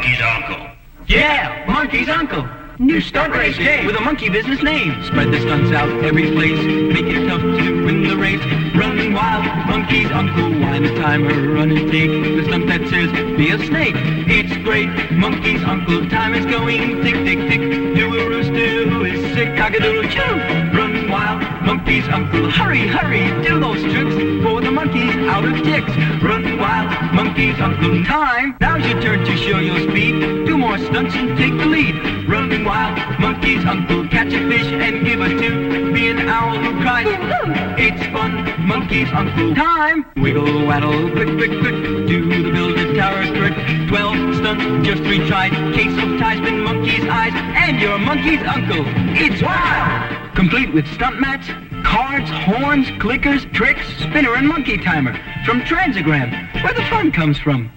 Monkey's uncle. Yeah, Monkey's uncle. New stunt race day with a monkey business name. Spread the stunts out every place. Make it tough to win the race. Run wild, Monkey's uncle. Wind the timer, run and take the stunt that says be a snake. It's great, Monkey's uncle. Time is going tick, tick, tick. Do a rooster who is sick. Cock-a-doodle choo. Run wild, Monkey's uncle. Hurry, hurry, do those tricks for the monkeys out of ticks. Run wild, Monkey's uncle. Time, now's your turn to show your speed. Do more stunts and take the lead. Run wild, Monkey's uncle. Catch a fish and give a toot. Be an owl who cries. It's fun, Monkey's uncle. Time, wiggle, waddle, quick, quick, quick. Do the build-a tower trick. 12 stunts, just retried. Case of tie spin Monkey's eyes, and you're Monkey's uncle. It's wild! Complete with stunt mats, cards, horns, clickers, tricks, spinner, and monkey timer. From Transogram, where the fun comes from.